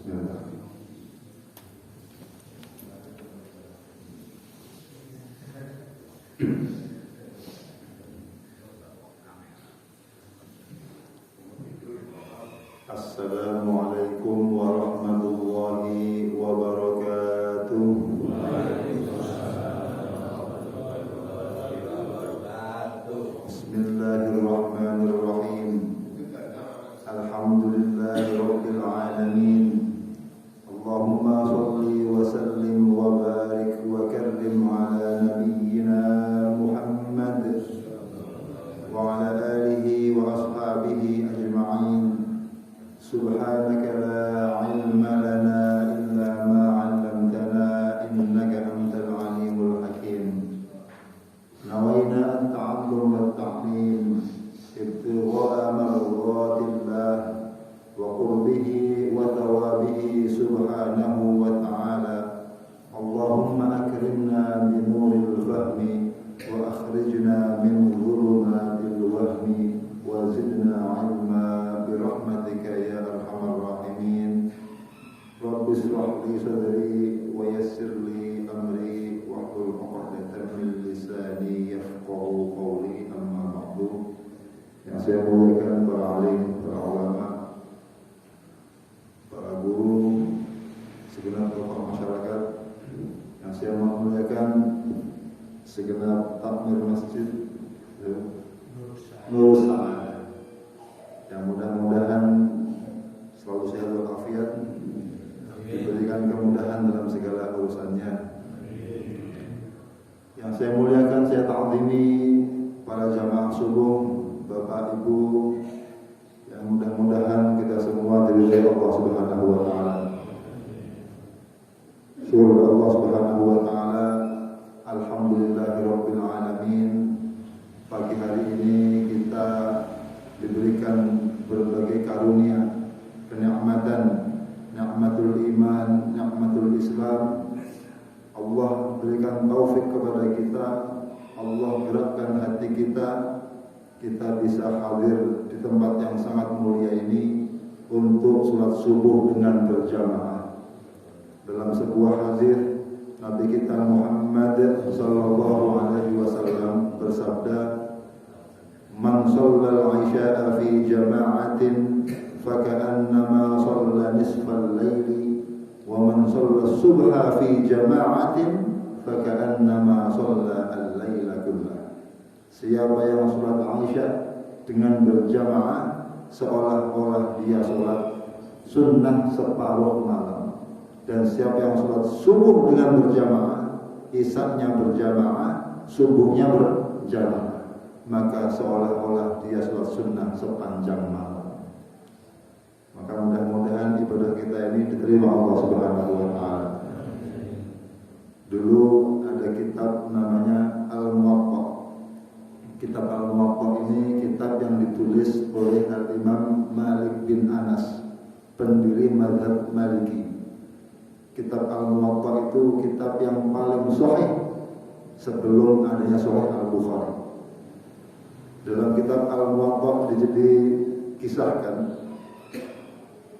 Assalamualaikum warahmatullahi wabarakatuh. Bismillahirrahmanirrahim. Alhamdulillahirabbil alamin. Allahumma shalli wa sallim wa barik wa karrim ala nabiyyina Muhammad wa ala alihi wa ashabihi ajma'in. Subhanaka la ilma lana illa ma 'allamtana innaka antal alimul hakim. Nawaina at-ta'allum wat-ta'lim ibtigha'a mardatillah wa qurbihi wa thawabihi subhanahu wa ta'ala. Allahumma akrimna bi nuril fahmi wa akhrijna min dhulumatil wahmi wa zidna 'ilma bi rahmatika ya arhamar rahimin. Rabbi shrah li sadri wa yassir li amri wahlul 'uqdatam min lisani yafqahu qawli. Amma ba'du. Yang saya muliakan para alim, para ulama, para guru, segenap tokoh masyarakat, yang saya muliakan segenap takmir masjid Nur Saada, yang mudah-mudahan selalu sehat walafiat, diberikan kemudahan dalam segala urusannya. Yang saya muliakan, saya ta'zimi para jamaah subuh, Bapak Ibu, yang mudah-mudahan kita semua diridhai Allah Subhanahu wa taala. Syukur Allah Subhanahu wa taala. Alhamdulillahirabbil alamin. Pagi hari ini kita diberikan berbagai karunia, kenikmatan, nikmatul iman, nikmatul Islam. Allah berikan taufik kepada kita, Allah gerakkan hati kita bisa hadir di tempat yang sangat mulia ini untuk sholat subuh dengan berjamaah. Dalam sebuah hadis Nabi kita Muhammad sallallahu alaihi wasallam bersabda, "Man shallal 'isya'a fi jama'atin faka'annama shalla nisfal laili wa man shalla subha fi jama'atin faka'annama shalla al-laila kullah." Siapa yang sholat Isya dengan berjamaah seolah-olah dia sholat sunnah separuh malam, dan siapa yang sholat subuh dengan berjamaah, Isyanya berjamaah, subuhnya berjamaah, maka seolah-olah dia sholat sunnah sepanjang malam. Maka mudah-mudahan ibadah kita ini diterima Allah Subhanahu wa taala. Dulu ada kitab namanya Al-Muwatta. Kitab Al-Muwatta ini kitab yang ditulis oleh Al-Imam Malik bin Anas, pendiri mazhab Maliki. Kitab Al-Muwatta itu kitab yang paling sahih sebelum adanya Sahih Al-Bukhari. Dalam kitab Al-Muwatta dikisahkan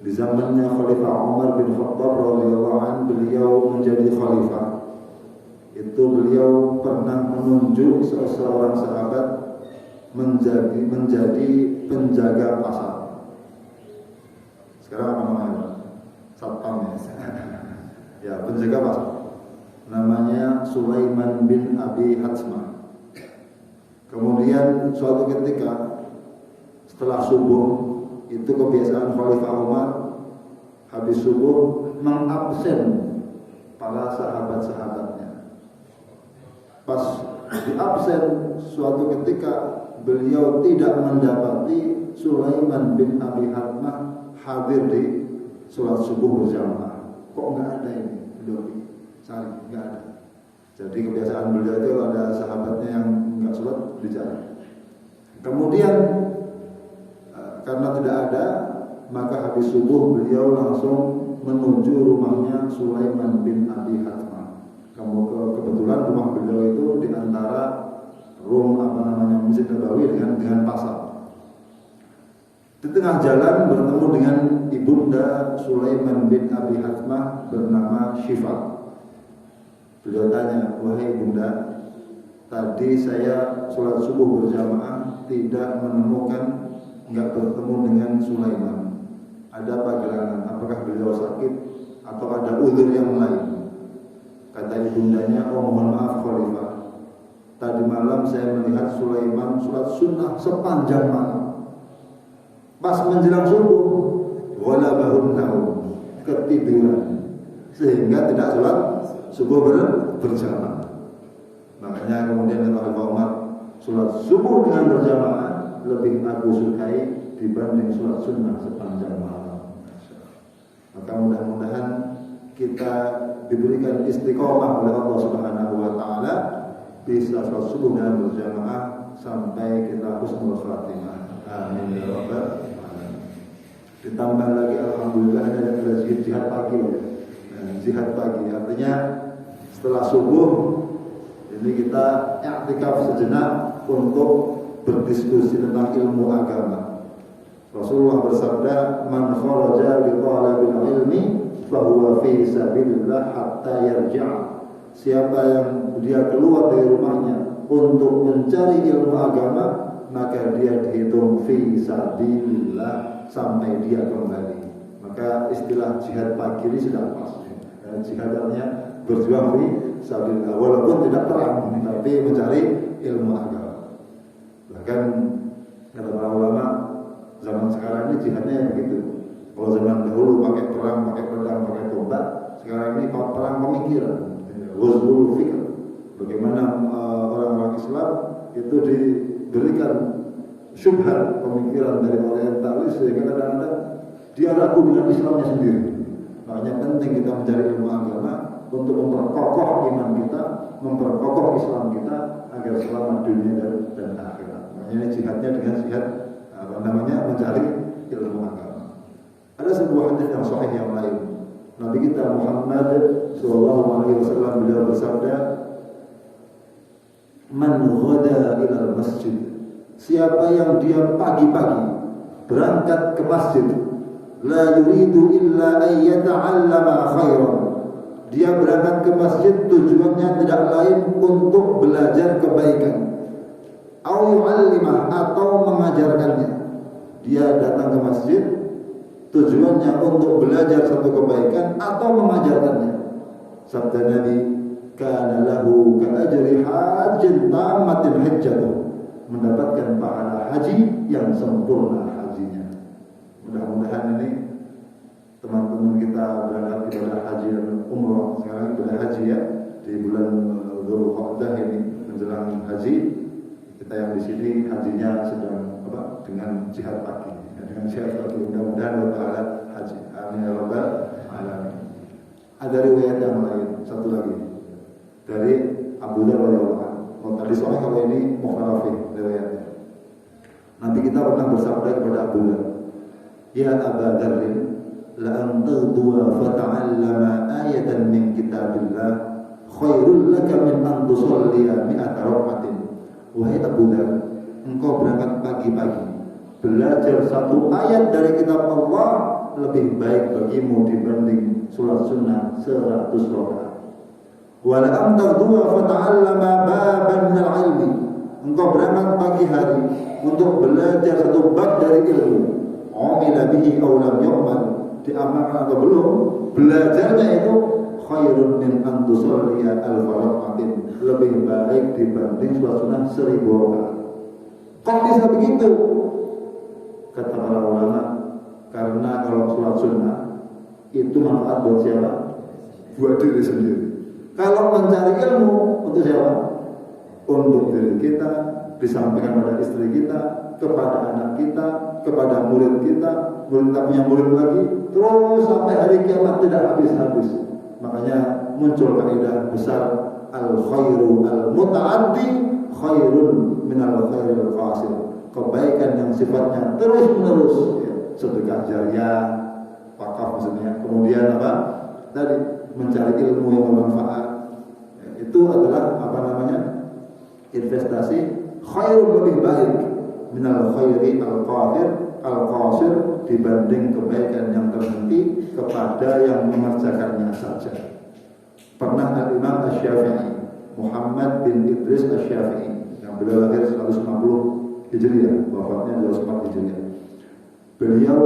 di zamannya Khalifah Umar bin Khattab radhiyallahu anhu, beliau menjadi khalifah. Itu beliau pernah menunjuk seorang sahabat menjadi penjaga pasar. Sekarang apa namanya? Satpam ya. Ya, penjaga pasar. Namanya Sulaiman bin Abi Hatsmah. Kemudian suatu ketika setelah subuh, itu kebiasaan Khalifah Umar habis subuh mengabsen para sahabat-sahabatnya. Pas di absen suatu ketika beliau tidak mendapati Sulaiman bin Abi Hatsmah hadir di sholat subuh berjamaah. Kok nggak ada ini? Beliau cari, nggak ada. Jadi kebiasaan beliau itu ada sahabatnya yang nggak sholat dicari. Kemudian karena tidak ada, maka habis subuh beliau langsung menuju rumahnya Sulaiman bin Abi Hatsmah. Kebetulan rumah beliau itu di antara Masjid Nabawi dengan pasar. Di tengah jalan bertemu dengan ibunda Sulaiman bin Abi Hatmah bernama Syifa. Beliau tanya, wahai ibunda, tadi saya sholat subuh berjamaah tidak menemukan, nggak bertemu dengan Sulaiman. Ada apa gerangan? Apakah beliau sakit atau ada uzur yang lain? Kata ibundanya, oh mohon maaf Khalifah, tadi malam saya melihat Sulaiman sholat sunnah sepanjang malam. Pas menjelang subuh, ghalabahun naum, ketiduran, sehingga tidak sholat subuh berjamaah. Makanya kemudian kata Umar, sholat subuh dengan berjamaah lebih aku sukai dibanding sholat sunnah sepanjang malam. Maka mudah-mudahan kita diberikan istiqomah oleh Allah Subhanahu wa taala, bisa sholat subuh dengan berjamaah sampai kita husnul khatimah. Amin ya rabbal alamin. Ditambah lagi alhamdulillah ada jihad pagi. Jihad pagi artinya setelah subuh ini kita i'tikaf sejenak untuk berdiskusi tentang ilmu agama. Rasulullah bersabda, "Man kharaja li talabil ilmi fa huwa fi sabilillah hatta yarji'a." Siapa yang dia keluar dari rumahnya untuk mencari ilmu agama, maka dia dihitung fi sabilillah sampai dia kembali. Maka istilah jihad pagi ini sudah pas. Jihad artinya berjuang fi sabilillah, walaupun tidak perang, tapi mencari ilmu agama. Bahkan kata para ulama, zaman sekarang ini jihadnya begitu. Kalau zaman dahulu pakai perang, pakai pedang, pakai tombak, sekarang ini perang pemikiran, ghazwul fikr. Bagaimana orang-orang Islam itu diberikan syubhat pemikiran dari orientalis sehingga kadang-kadang dia ragu dengan Islamnya sendiri. Makanya penting kita mencari ilmu agama untuk memperkokoh iman kita, memperkokoh Islam kita agar selamat dunia dan akhirat. Makanya jihadnya dengan jihad mencari ilmu agama. Ada sebuah hadis yang sahih yang lain. Nabi kita Muhammad sallallahu alaihi wasallam beliau bersabda, "Man ghada ila masjid." Siapa yang dia pagi-pagi berangkat ke masjid, la yuridu illa an yata'allama khairan. Dia berangkat ke masjid tujuannya tidak lain untuk belajar kebaikan. Au yu'allimah, atau mengajarkannya. Dia datang ke masjid tujuannya untuk belajar satu kebaikan atau mengajarkannya. Sabda Nabi, kana lahu ka ajri hajjin tammatin hajjatuh, mendapatkan pahala haji yang sempurna hajinya. Mudah-mudahan ini teman-teman kita berangkat ibadah haji dan umrah. Sekarang ibadah haji ya, di bulan Dzulqa'dah ini menjelang haji. Kita yang di sini hajinya sedang dengan jihad pagi. Dengan jihad pagi, mudah-mudahan Allah Ta'ala haji. Amin ya rabbal alamin. Ada riwayat yang lain, satu lagi dari Abu Dzar radhiyallahu anhu. Tadi soalnya kalau ini mukhalafih riwayatnya. Nabi kita pernah bersabda kepada Abu Dzar, "Ya Aba Dzar, la an tadwa fa ta'allama ayatan min kitabillah khairul laka min an tusalliya mi'ata rak'atin." Wahai Abu Dzar, engkau berangkat pagi-pagi belajar satu ayat dari kitab Allah lebih baik bagimu dibanding sholat sunnah 100 rakaat. Wala am tadwa fa ta'allama baban min al-'ilmi. Engkau berangkat pagi hari untuk belajar satu bab dari ilmu. Umila bihi aw lam yu'mal, diamalkan atau belum, belajarnya itu khairun min an tusalliya al-faraqatin, lebih baik dibanding sholat sunnah 1000 rakaat. Kok bisa begitu? Kata para ulama, karena kalau sholat sunnah itu manfaat buat siapa? Buat diri sendiri. Kalau mencari ilmu untuk siapa? Untuk diri kita, disampaikan pada istri kita, kepada anak kita, kepada murid kita punya murid lagi, terus sampai hari kiamat tidak habis-habis. Makanya muncul kaidah besar, al-khairu al-muta'addi khairun minal khairil qasil. Kebaikan yang sifatnya terus-menerus, ya, sedekah jariyah, wakaf maksudnya. Kemudian apa? Tadi mencari ilmu yang bermanfaat. Ya, itu adalah investasi khairun, lebih baik minal khairi al-qadir al-qasir dibanding kebaikan yang terhenti kepada yang mengerjakannya saja. Pernah Al-Imam Asy-Syafi'i, Muhammad bin Idris Asy-Syafi'i, yang beliau lahir 150 Hijriah, wafatnya 204 Hijriah. Beliau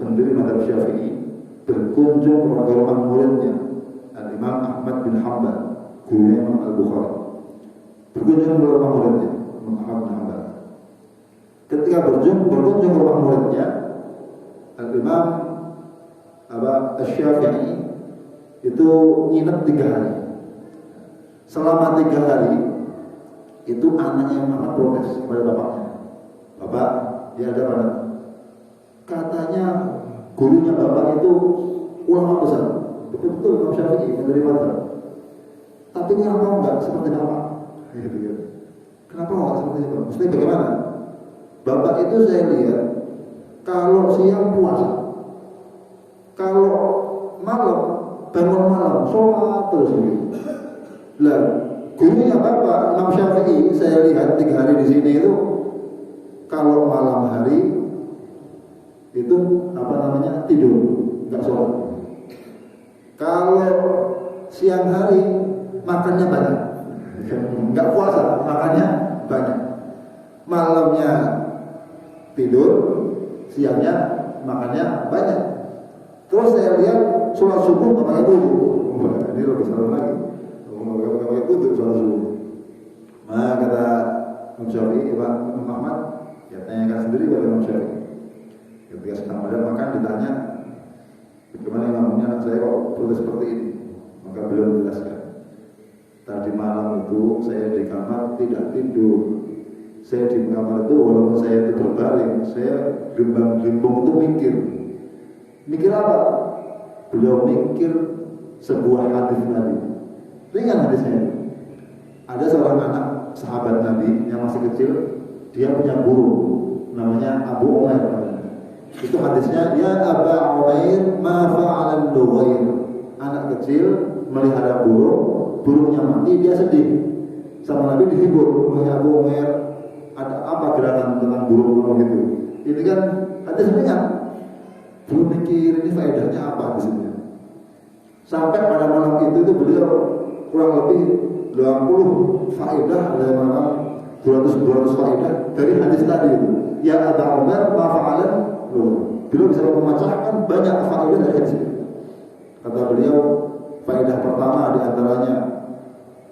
pendiri mazhab Syafi'i berkunjung ke rumah muridnya Al-Imam Ahmad bin Hanbal, gurunya Imam Al-Bukhari. Berkunjung ke rumah muridnya Imam Ahmad bin Hanbal. Ketika berkunjung ke rumah muridnya Al-Imam Asy-Syafi'i itu nginep 3 hari. Selama 3 hari itu anaknya Imam Ahmad protes kepada bapaknya. Bapak, dia ada pada katanya gurunya bapak itu ulama besar, betul-betul Imam Syafi'i menerima mazhab. Tapi kenapa enggak seperti bapak? Kenapa enggak seperti itu? Mesti bagaimana? Bapak itu saya lihat kalau siang puasa, kalau malam bangun malam sholat terus gitu. Lah, gurunya bapak Imam Syafi'i saya lihat 3 hari di sini itu kalau malam hari itu tidur, nggak sholat. Kalau siang hari makannya banyak, nggak puasa, makannya banyak. Malamnya tidur, siangnya makannya banyak. Terus saya lihat sholat subuh nggak pakai wudu. Ini lebih salah lagi, nggak pakai wudu sholat subuh. Nah kata Imam Syafi'i, Imam Ahmad, ya tanyakan sendiri pada Imam Syafi'i. Ketika sedang pada makan ditanya, bagaimana imamnya anak saya kok protes seperti ini? Maka beliau menjelaskan, tadi malam itu saya di kamar tidak tidur. Saya di kamar itu walaupun saya itu berbaring, saya gembang-gembong itu mikir. Mikir apa? Beliau mikir sebuah hadis Nabi. Ringan hadisnya. Ada seorang anak sahabat Nabi yang masih kecil, dia punya guru namanya Abu Umair. Itu hadisnya, ya Aba Umair ma fa'alan Nughair. Anak kecil melihara burung, burungnya mati, dia sedih. Sama Nabi dihibur, wahai Abu Umair, ada apa gerakan tentang burung gitu. Ini kan hadis ringan. Belum mikir ini faedahnya apa di sini. Sampai pada malam itu beliau kurang lebih 20 faedah, ada malam 200 faedah dari hadis tadi itu. Ya Aba Umair ma fa'alan. Beliau bisa memecahkan banyak faedah dari hadis ini. Kata beliau, faedah pertama diantaranya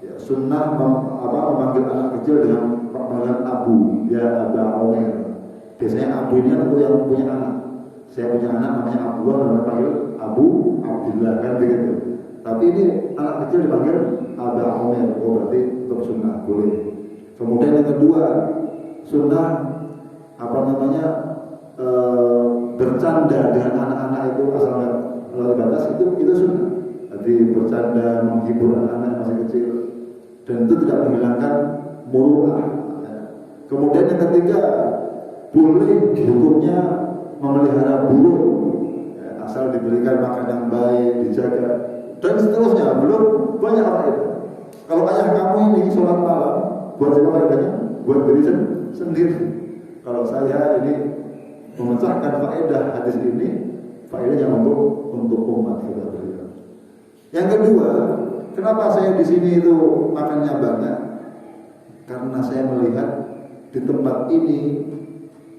ya, sunnah memanggil anak kecil dengan panggilan Abu, ya Aba Umair. Biasanya Abu ini untuk yang punya anak. Saya punya anak namanya Abdullah, namanya panggil Abu Abdullah kan begitu. Tapi ini anak kecil dipanggil Aba Umair, oh berarti untuk sunnah boleh. Kemudian yang kedua, sunnah bercanda dengan anak-anak itu asal nggak batas itu sunnah. Jadi bercanda menghibur anak-anak yang masih kecil dan itu tidak menghilangkan muruah. Kemudian yang ketiga, boleh hukumnya memelihara burung asal diberikan makan yang baik, dijaga dan seterusnya. Belum banyak faedah. Kalau ayah kamu ini sholat malam, buat siapa faedahnya? Buat diri sendiri. Kalau saya ini memecahkan faedah hadis ini, faedahnya untuk umat kita beriman. Yang kedua, kenapa saya di sini itu makannya banyak? Karena saya melihat di tempat ini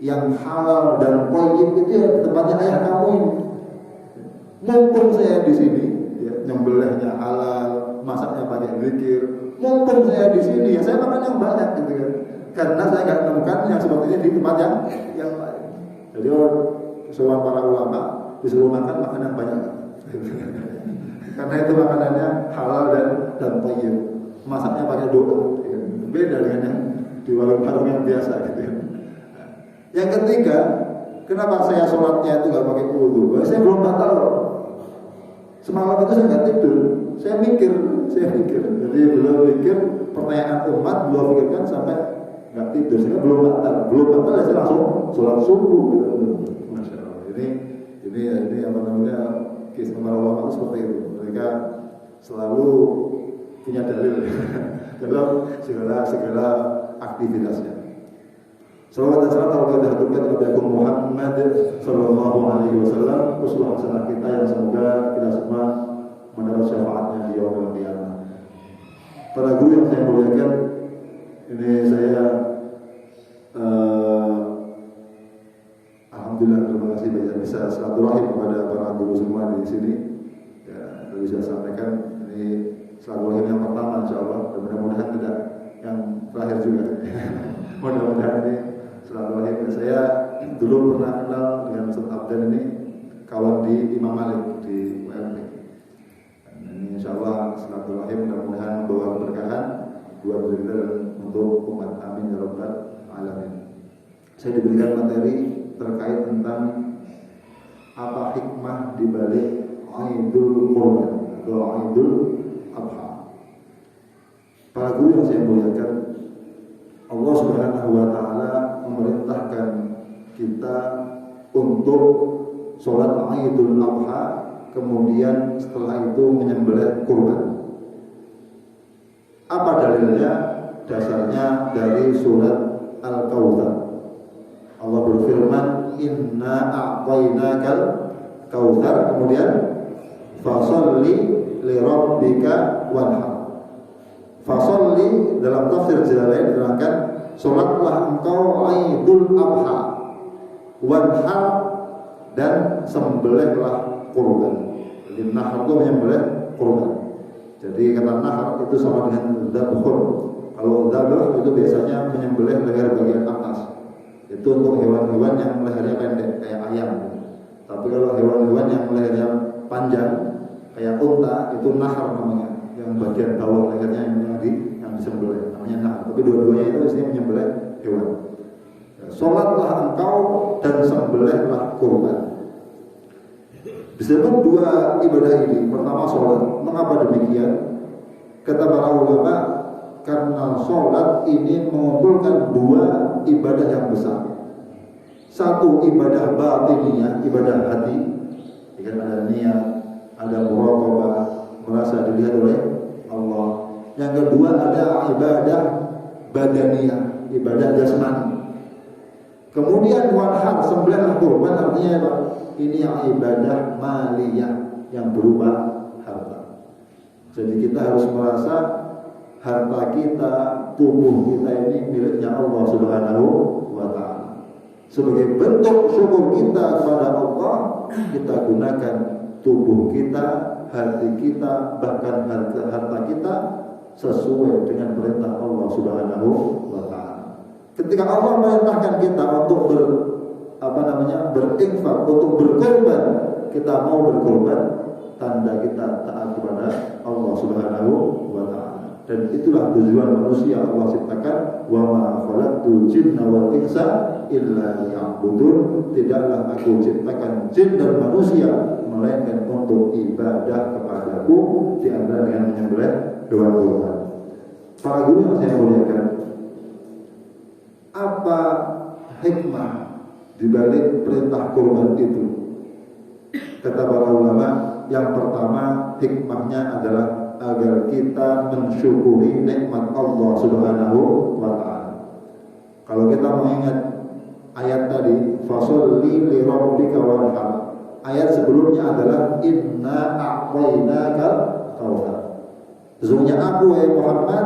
yang halal dan thayyib itu ya di tempatnya ayah kamu ini. Mumpung saya di sini, ya, nyembelihnya halal, masaknya pakai zikir. Mumpung saya di sini, ya saya makan yang banyak gitu kan. Karena saya nggak menemukan yang seperti ini di tempat yang lain. Jadi soal para ulama disuruh makan yang banyak. Karena itu makanannya halal dan thayyib. Masaknya pakai doa. Beda dengan yang di warung-warung yang biasa gitu ya. Yang ketiga, kenapa saya sholatnya itu nggak pakai wudu? Saya belum batal. Semalam itu saya nggak tidur, saya mikir. Jadi belum mikir pertanyaan umat, belum pikirkan sampai nggak tidur. Saya belum batal ya saya langsung sholat subuh. Gitu. Masya Allah. Ini apa namanya kisah para ulama itu seperti itu. Mereka selalu punya dalil dalam segala aktivitasnya. Salawat dan salam kalau kita haturkan kepada Muhammad sallallahu alaihi wasallam, uswah hasanah kita yang semoga kita semua mendapat syafaatnya di yaumil qiyamah. Para guru yang saya muliakan, ini saya alhamdulillah terima kasih banyak bisa silaturahim kepada para guru semua di sini. Ya, bisa sampaikan ini silaturahim yang pertama insyaallah, dan mudah-mudahan tidak yang terakhir juga. Mudah-mudahan ini silaturahim. Saya dulu pernah kenal dengan Ustaz Abdan ini, kawan di Imam Malik di UMP. Ini insyaallah silaturahim mudah-mudahan membawa keberkahan buat kita dan untuk umat, amin ya rabbal alamin. Saya diberikan materi terkait tentang apa hikmah di balik Idul Qurban atau Idul Adha. Para guru yang saya muliakan, Allah Subhanahu wa taala memerintahkan kita untuk sholat Idul Adha, kemudian setelah itu menyembelih kurban. Apa dalilnya? Dasarnya dari surat Al-Kautsar. Allah berfirman, "Inna a'tainakal kautsar," kemudian fasholli li rabbika wanhar. Fasholli dalam tafsir Jalalain diterangkan, salatlah engkau Idul Adha, wanhar dan sembelihlah kurban. Jadi nahar itu menyembelih kurban. Jadi kata nahar itu sama dengan dzabhun. Kalau dzabh itu biasanya menyembelih leher bagian atas. Itu untuk hewan-hewan yang lehernya pendek kayak ayam. Tapi kalau hewan-hewan yang lehernya panjang kayak unta, itu nahar namanya. Yang bagian bawah lehernya yang disembelih namanya nahar. Tapi dua-duanya itu isinya menyembelih hewan. Salatlah engkau dan sembelihlah kurban. Disebut dua ibadah ini. Pertama sholat. Mengapa demikian? Kata para ulama, karena sholat ini mengumpulkan dua ibadah yang besar. Satu ibadah batiniyah, ibadah hati, dengan ada niat, ada muraqabah, merasa dilihat oleh Allah. Yang kedua ada ibadah badaniyah, ibadah jasmani. Kemudian wanhar, sembelihlah kurban, artinya apa? Ini ibadah maliyah yang berupa harta. Jadi kita harus merasa harta kita, tubuh kita ini miliknya Allah Subhanahu wa taala. Sebagai bentuk syukur kita kepada Allah, kita gunakan tubuh kita, hati kita, bahkan harta kita sesuai dengan perintah Allah Subhanahu wa taala. Ketika Allah memerintahkan kita untuk berinfak, untuk berkorban, kita mau berkorban, tanda kita taat kepada Allah Subhanahu wa taala. Dan itulah tujuan manusia. Allah ciptakan, wa ma khalaqtul jinna wal insa illa liya'budun. Tidaklah aku ciptakan jin dan manusia melainkan untuk ibadah kepadaku, di antara dengan menyembelih hewan kurban. Para guru yang saya muliakan, apa hikmah di balik perintah kurban itu? Kata para ulama, yang pertama hikmahnya adalah agar kita mensyukuri nikmat Allah Subhanahu wa taala. Kalau kita mengingat ayat tadi, fasholli li rabbika wanhar. Ayat sebelumnya adalah inna a'tainakal kautsar. Sesungguhnya aku wahai Muhammad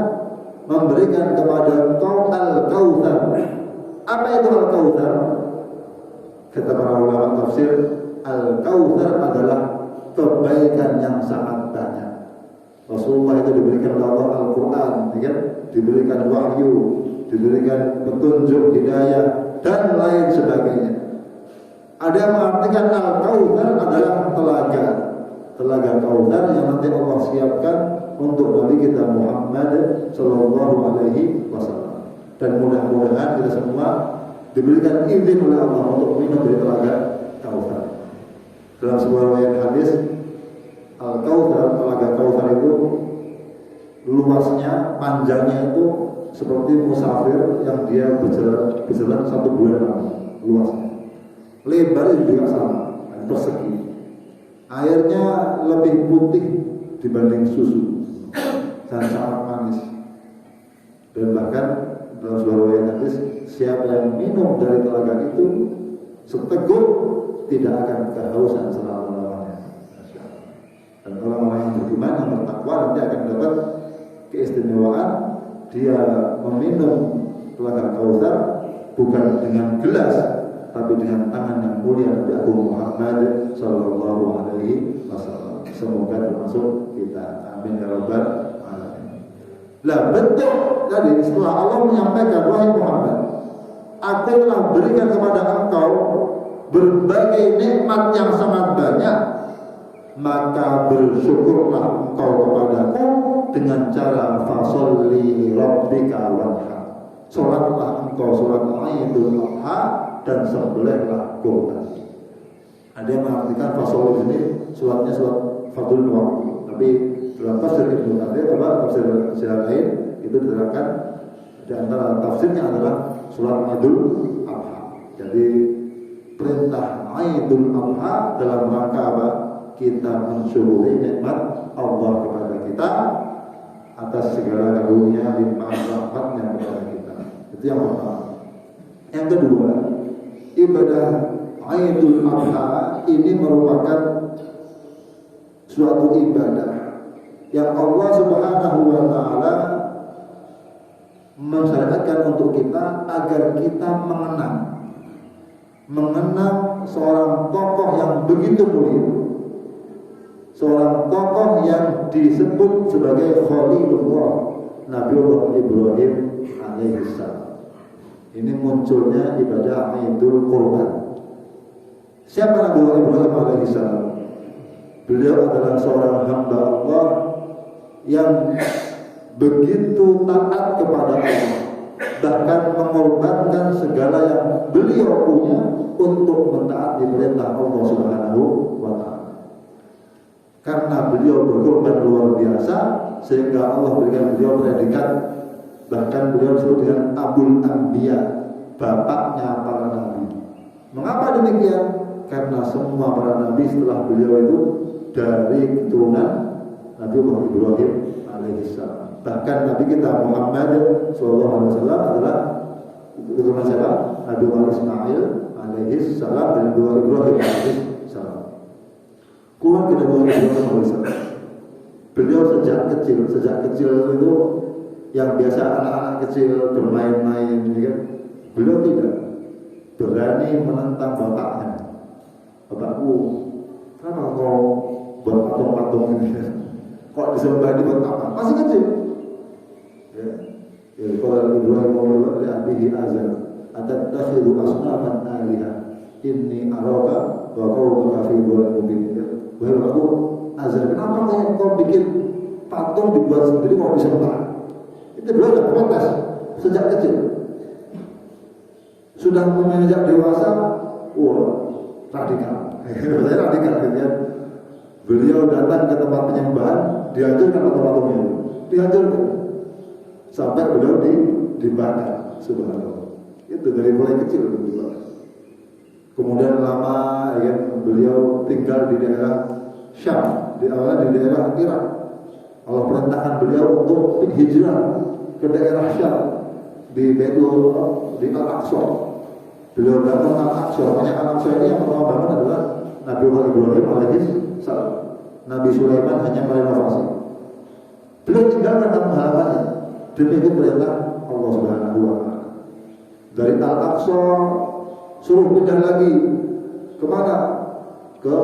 memberikan kepada engkau al-kautsar. Apa itu al-kautsar? Kata para ulama tafsir, al-kautsar adalah kebaikan yang sangat banyak. Rasulullah itu diberikan oleh Allah Al-Quran, ya, diberikan wahyu, diberikan petunjuk, hidayah, dan lain sebagainya. Ada yang mengartikan Al-Kautsar adalah telaga Kautsar yang nanti Allah siapkan untuk Nabi kita Muhammad Sallallahu Alaihi Wasallam. Dan mudah-mudahan kita semua diberikan izin oleh Allah untuk minum dari telaga Kautsar. Dalam sebuah riwayat hadis, Al-Kautsar, telaga Kautsar itu luasnya, panjangnya itu seperti musafir yang dia berjalan 1 bulan luasnya. Lebarnya juga sama, persegi. Airnya lebih putih dibanding susu dan sangat manis. Dan bahkan dalam sebuah riwayat hadis, siapa yang minum dari telaga itu seteguk tidak akan kehausan selama-lamanya. Dan orang-orang yang beriman yang bertakwa nanti akan dapat keistimewaan, dia meminum telaga Kautsar bukan dengan gelas tapi dengan tangan yang mulia Nabi Agung Muhammad sallallahu alaihi wasallam. Semoga termasuk kita. Amin ya rabbal alamin. Lah bentuk tadi setelah Allah menyampaikan, wahai Muhammad, aku telah berikan kepada engkau berbagai nikmat yang sangat banyak, maka bersyukurlah engkau kepadaku dengan cara fasolli rabbika wanhar. Salatlah engkau salat Idul Adha dan sembelihlah kurban. Ada yang mengartikan fasolli ini salatnya salat fardhu waktu, tapi dalam tafsir Ibnu Katsir tafsir lain itu diterangkan di antara tafsirnya adalah salat Idul Adha. Jadi perintah Idul Adha dalam rangka apa? Kita mensyukuri nikmat Allah kepada kita atas segala karunia limpahan rahmatnya kepada kita. Itu yang pertama. Yang kedua, ibadah Idul Adha ini merupakan suatu ibadah yang Allah Subhanahu wa taala mensyariatkan untuk kita agar kita mengenang seorang tokoh yang begitu mulia, seorang tokoh yang disebut sebagai Khalilullah, Nabiullah Ibrahim alaihissalam. Ini munculnya ibadah Idul Qurban. Siapa Nabiullah Ibrahim alaihissalam? Beliau adalah seorang hamba Allah yang begitu taat kepada Allah, bahkan mengorbankan segala yang beliau punya untuk mentaati perintah Allah Subhanahu wa taala. Karena beliau berkorban luar biasa sehingga Allah berikan beliau predikat, bahkan beliau disebut dengan Abul Anbiya, bapaknya para nabi. Mengapa demikian? Karena semua para nabi setelah beliau itu dari keturunan Nabi Ibrahim alaihissalam. Bahkan Nabi kita Muhammad sallallahu alaihi wasallam adalah keturunan siapa? Nabi Ismail alaihissalam dan Nabi Ibrahim alaihissalam. Keluarga Nabi Ibrahim alaihissalam. Beliau sejak kecil itu yang biasa anak-anak kecil bermain-main, ya kan? Beliau tidak berani menentang bapaknya. Bapakku, kenapa kau buat patung-patung ini? Kok disembah buat apa? Masih kecil. Ya, kalau Ibrahim mau li abihi azan, atatakhidu asnaman alihah. Inni araka wa qaumaka fi dhalalin mubin. Wahai aku azan, kenapa kau bikin patung dibuat sendiri kok disembah? Itu beliau sudah protes sejak kecil. Sudah menginjak dewasa, radikal. Saya radikal gitu ya. Beliau datang ke tempat penyembahan, dihancurkan patung-patungnya, dihancurkan sampai beliau dibakar. Subhanallah. Itu dari mulai kecil dibakar. Kemudian lama ya, beliau tinggal di daerah Syam, awalnya di daerah Irak. Allah perintahkan beliau untuk hijrah ke daerah Syam di Al-Aqsa. Beliau datang Al-Aqsa. Al-Aqsa ini yang pertama bangun adalah Nabi Ibrahim alaihissalam. Nabi Sulaiman hanya merenovasi. Beliau tinggalkan kampung halamannya demi perintah Allah Subhanahu wa taala. Dari Al-Aqsa suruh pindah lagi kemana? Ke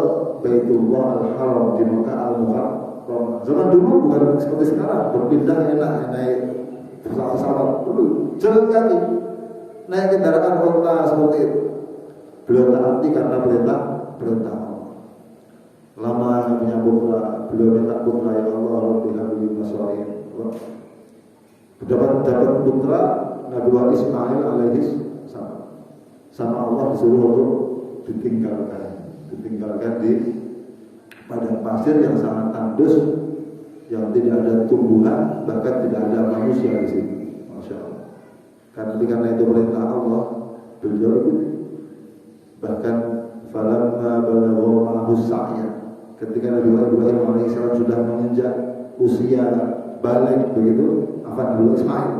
Baitullah Al-Haram di Mekah Al-Mukarramah. Zaman dulu bukan seperti sekarang, berpindah enak, naik pesawat dulu, jalan kaki, naik kendaraan onta seperti itu. Beliau taati karena perintah Allah. Lama punya putra, beliau minta putra, ya Allah, Rabbi habli masyaih. Dapat putra Nabi Ismail alaihissalam. Sama Allah disuruh untuk ditinggalkan di padang pasir yang sangat tandus, yang tidak ada tumbuhan, bahkan tidak ada manusia di sini. Masya Allah. Karena itu perintah Allah, beliau ikuti. Bahkan falamma balagha ma'ahu sa'ya, ketika Nabi Ibrahim alaihissalam sudah menginjak usia balik begitu, Nabi Ismail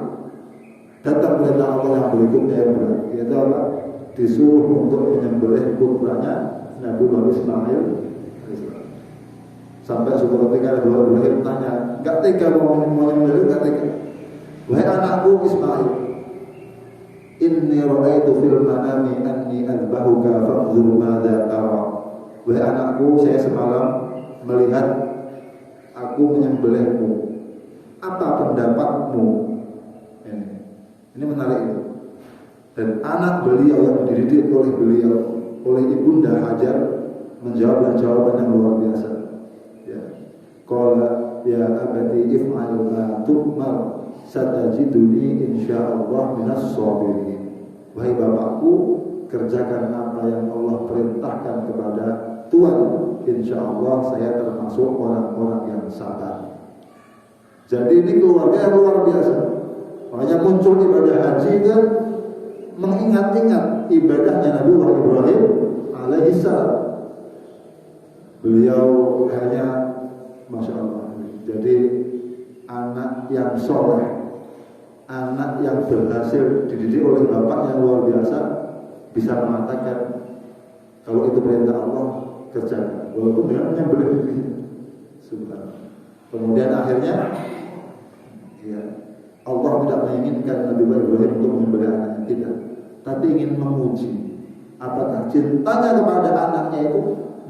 Datang perintah Allah yang berikutnya yang berat, yaitu apa? Disuruh untuk menyembelih putranya Nabiullah Ismail. Sampai suatu ketika Ibrahim tanya, nggak tega mau menyembelih, nggak tega. Wahai anakku Ismail, inni ra'aitu fil manami anni adbahuka fanzur madza tara. Wahai anakku, saya semalam melihat aku menyembelihmu. Apa pendapatmu? Ini menarik itu. Dan anak beliau yang dididik oleh beliau, oleh ibunda Hajar, menjawab jawaban yang luar biasa. Ya, qala ya abati if'al ma tu'mar satajiduni insyaallah minas sabirin. Wahai bapakku, kerjakan apa yang Allah perintahkan kepada Tuhan. Insyaallah saya termasuk orang-orang yang sabar. Jadi ini keluarga yang luar biasa. Makanya muncul ibadah haji kan mengingat-ingat ibadahnya Nabiullah Ibrahim alaihissalam. Beliau hanya Masya Allah. Jadi anak yang soleh, anak yang berhasil dididik oleh bapak yang luar biasa, bisa mengatakan kalau itu perintah Allah kerjakan, walaupun dengan menyembelih diri. Subhanallah. Kemudian akhirnya ya, Allah tidak menginginkan Nabi Ibrahim untuk menyembelih anaknya, tidak, tapi ingin menguji apakah cintanya kepada anaknya itu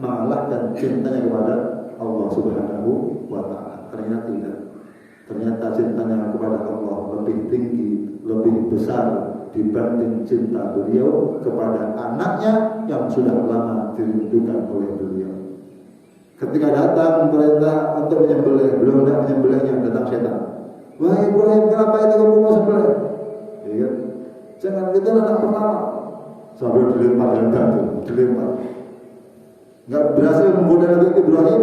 mengalahkan cintanya kepada Allah Subhanahu wa Ta'ala. Ternyata tidak. Ternyata cintanya kepada Allah lebih tinggi, lebih besar dibanding cinta beliau kepada anaknya yang sudah lama dirindukan oleh beliau. Ketika datang perintah untuk menyembelih, belum ada menyembelihnya, datang setan. Wahai Ibrahim, kenapa itu kamu mau sembelih? Ya, jangan, kita anak pertama. Sambil dilempar dengan batu, dilempar. Enggak berhasil menggoda Nabi Ibrahim,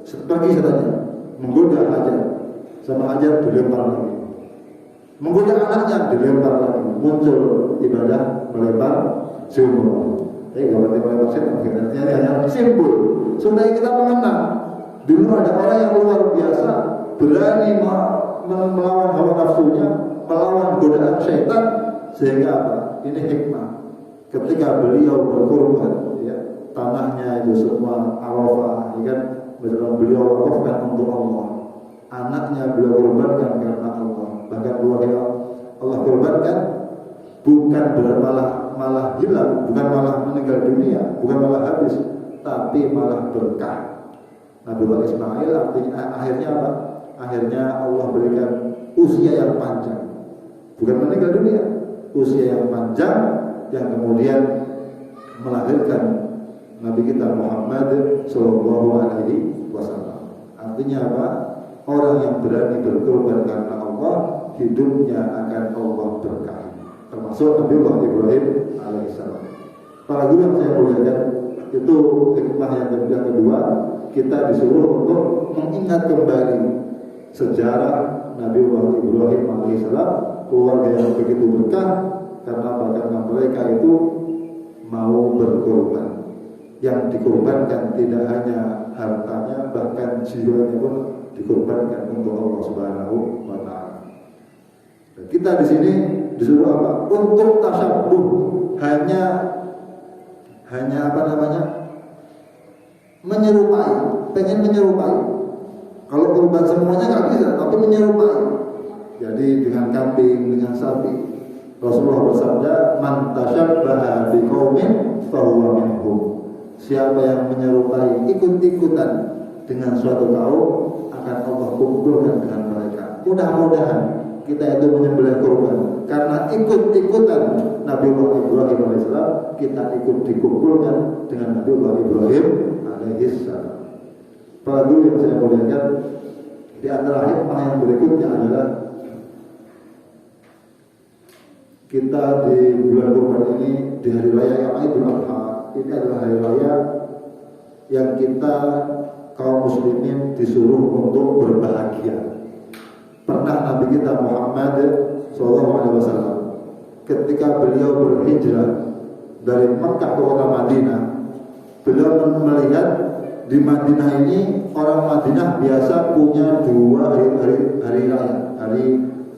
pergi setannya, menggoda Hajar, sama Hajar dilempar lagi. Menggoda anaknya, dilempar lagi. Muncul ibadah melempar sumur. Enggak berarti melempar setan, artinya hanya simbol supaya kita mengenang. Dulu ada orang yang luar biasa, berani melawan hawa nafsunya, melawan godaan syaitan, sehingga apa? Ini hikmah. Ketika beliau berkorban, ya, tanahnya itu semua Arafah, ya kan? Beliau wakafkan untuk Allah. Anaknya beliau korbankan karena Allah. Bahkan Allah korbankan bukan malah hilang, bukan malah meninggal dunia, bukan malah habis, tapi malah berkah. Nabiullah Ismail artinya akhirnya apa? Akhirnya Allah berikan usia yang panjang, bukan meninggal dunia, usia yang panjang yang kemudian melahirkan Nabi kita Muhammad Sallallahu Alaihi Wasallam. Artinya apa? Orang yang berani berkorban karena Allah, hidupnya akan Allah berkahi. Termasuk Nabiullah Ibrahim alaihissalam. Para guru yang saya muliakan, itu hikmah yang kedua, kita disuruh untuk mengingat kembali sejarah Nabiullah Ibrahim alaihissalam, keluarga yang begitu berkah karena mereka itu mau berkorban. Yang dikorbankan tidak hanya hartanya, bahkan jiwanya pun dikorbankan untuk Allah Subhanahu wa Ta'ala. Dan kita di sini disuruh apa? Untuk tasyabuh, hanya apa namanya? Menyerupai, pengen menyerupai. Kalau korban semuanya nggak bisa, tapi menyerupai. Jadi dengan kambing, dengan sapi. Rasulullah bersabda, "Man tasyabbaha biqaumin fahuwa minhum." Siapa yang menyerupai, ikut-ikutan dengan suatu kaum, akan Allah kumpulkan dengan mereka. Mudah-mudahan kita itu menyembelih kurban karena ikut-ikutan Nabiullah Ibrahim alaihissalam, kita ikut dikumpulkan dengan Nabiullah Ibrahim alaihissalam. Para guru yang saya muliakan, di antara hikmah yang berikutnya adalah kita di bulan kurban ini, di hari raya yang Idul Adha, ini adalah hari raya yang kita kaum muslimin disuruh untuk berbahagia. Pernah Nabi kita Muhammad SAW ketika beliau berhijrah dari Makkah ke kota Madinah, beliau melihat di Madinah ini orang Madinah biasa punya dua hari raya, hari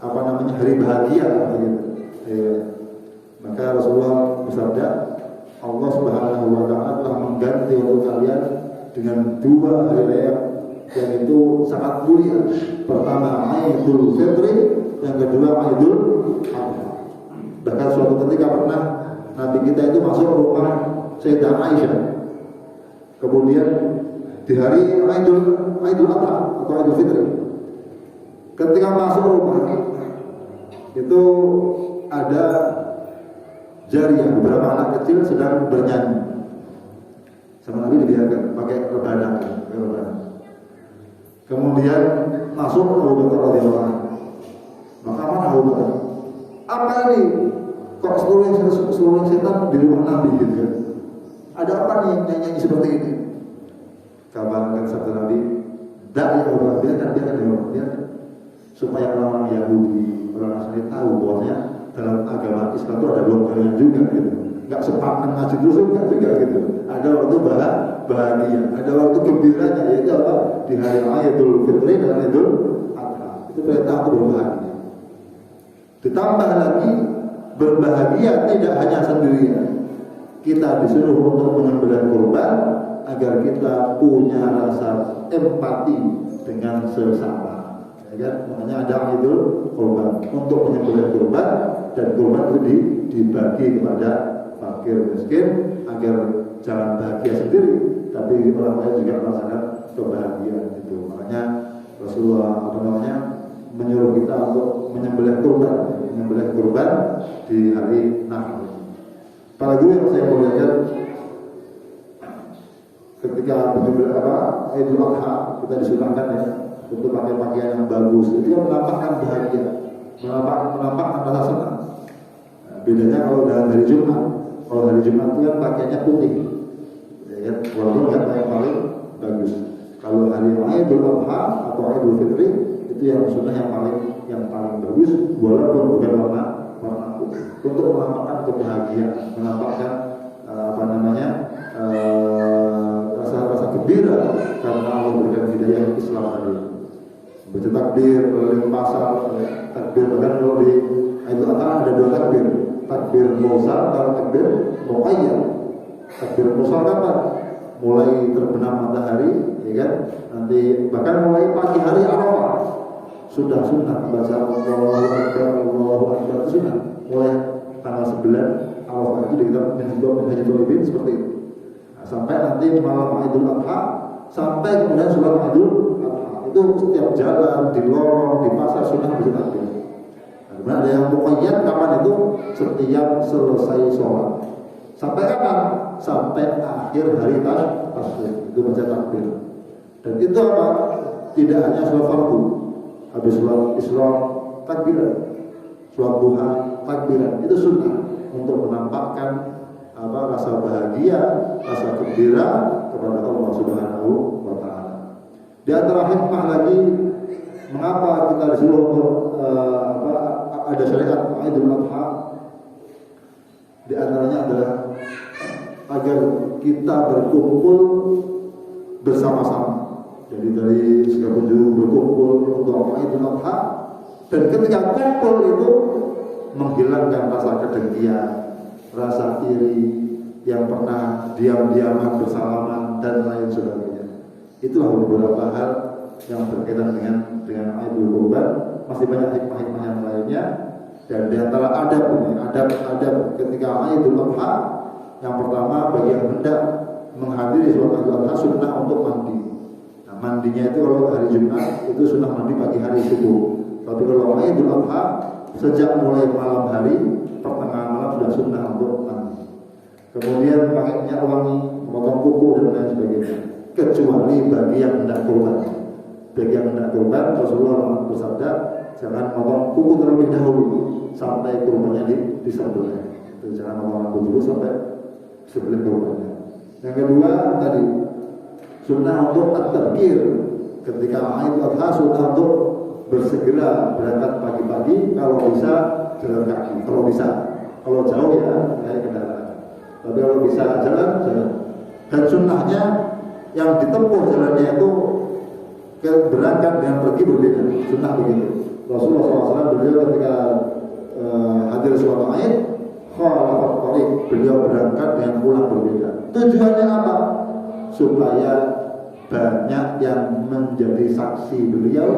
hari bahagia begitu. Maka Rasulullah bersabda, Allah Subhanahu wa taala telah mengganti untuk kalian dengan 2 hari raya yang itu sangat mulia. Pertama Idul Fitri, yang kedua Idul Adha. Bahkan suatu ketika pernah Nabi kita itu masuk rumah Sayyidah Aisyah. Kemudian di hari Idul Adha atau Idul Fitri, ketika masuk rumah itu ada jariah, beberapa anak kecil sedang bernyanyi. Sama Nabi dibiarkan pakai rebana. Kemudian masuk Abu Bakar radhiyallahu anhu. Maka mana Abu Bakar? Apa ini? Kok seluruh setan di rumah Nabi gitu kan? Ada apa nih nyanyi seperti ini? Kabarkan sabda Nabi, "Dak ya Abu Bakar, biarkan supaya orang Yahudi, orang Nasrani tahu bahwasanya dalam agama Islam itu ada longgarnya juga gitu. Enggak sepakan ngaji terus enggak juga gitu. Ada waktu bahagia, ada waktu gembiranya, yaitu apa? Di hari Idul Fitri dan Idul Adha. Itu perintah untuk berbahagia. Ditambah lagi berbahagia tidak hanya sendirian. Kita disuruh untuk menyembelih kurban agar kita punya rasa empati dengan sesama. Ya, makanya ada Idul Kurban untuk menyembelih kurban, dan kurban itu dibagi kepada fakir miskin agar jangan bahagia sendiri, tapi orang lain juga merasakan kebahagiaan itu. Makanya Rasulullah menyuruh kita untuk menyembelih kurban di hari Nahar. Para guru yang saya muliakan, ketika menyembelih Idul Adha kita disunahkan ya untuk pakai pakaian yang bagus, itu yang menampakkan bahagia, menampakkan rasa senang. Nah, bedanya kalau dalam hari Jumat, itu kan pakaiannya putih, ya kan? Walaupun kan yang paling bagus. Kalau hari Idul Adha atau Idul Fitri itu yang sunnah yang paling bagus, walaupun bukan warna putih, untuk menampakkan kebahagiaan, menampakkan rasa gembira karena Allah berikan hidayah Islam tadi. Baca takbir, keliling pasar, takbir, bahkan kalau di Idul Adha ada 2 takbir, takbir mursal dan takbir muqayyad. Takbir mursal kapan? Mulai terbenam matahari, ya kan? Nanti bahkan mulai pagi hari Arafah sudah sunnah baca Allahu Akbar itu sunnah. Mulai tanggal 9 Arafah itu kita menghajibin seperti itu. Nah, sampai nanti malam Idul Adha, sampai kemudian sholat Idul Adha. Itu setiap jalan, di lorong, di pasar sudah bisa takbir. Nah, ada yang muqayyad kapan itu? Setiap selesai sholat. Sampai kapan? Sampai akhir hari tasbih itu baca takbir. Dan itu apa? Tidak hanya sholat fardu, habis sholat Isra takbiran, sholat duha takbiran, itu sunnah untuk menampakkan rasa bahagia, rasa gembira kepada Allah Subhanahu wa taala. Di antara hikmah lagi mengapa kita disuruh untuk ada syariat Idul Adha, di antaranya adalah agar kita berkumpul bersama-sama. Jadi dari segala penjuru berkumpul untuk Idul Adha, dan ketika kumpul itu menghilangkan rasa kedengkian, rasa iri yang pernah diam-diaman bersalaman dan lain sebagainya. Itulah beberapa hal yang berkaitan dengan Idul Kurban. Masih banyak hikmah-hikmah yang lainnya. Dan di antara adab ketika Idul Adha, yang pertama bagi yang hendak menghadiri sholat Idul Adha sunnah untuk mandi. Nah, mandinya itu kalau hari Jumat itu sunnah mandi pagi hari subuh. Tapi kalau Idul Adha sejak mulai malam hari, pertengahan malam sudah sunnah untuk mandi. Kemudian pakai minyak wangi, memotong kuku dan lain sebagainya. Kecuali bagi yang hendak kurban. Bagi yang hendak kurban, Rasulullah bersabda, jangan memotong kuku terlebih dahulu sampai kurbannya disembelih. Jangan memotong kuku dulu sampai sebelum kurbannya. Yang kedua tadi sunnah untuk at-tabkir. Ketika Idul Adha sunnah untuk bersegera berangkat pagi-pagi, kalau bisa jalan kaki, kalau jauh ya naik kendaraan. Tapi kalau bisa jalan. Dan sunnahnya yang ditempuh jalannya itu berangkat dengan pergi berbeda. Sunnah begitu. Rasulullah SAW beliau ketika hadir sholat Id, khalafat thariq, beliau berangkat dengan pulang berbeda. Tujuannya apa? Supaya banyak yang menjadi saksi beliau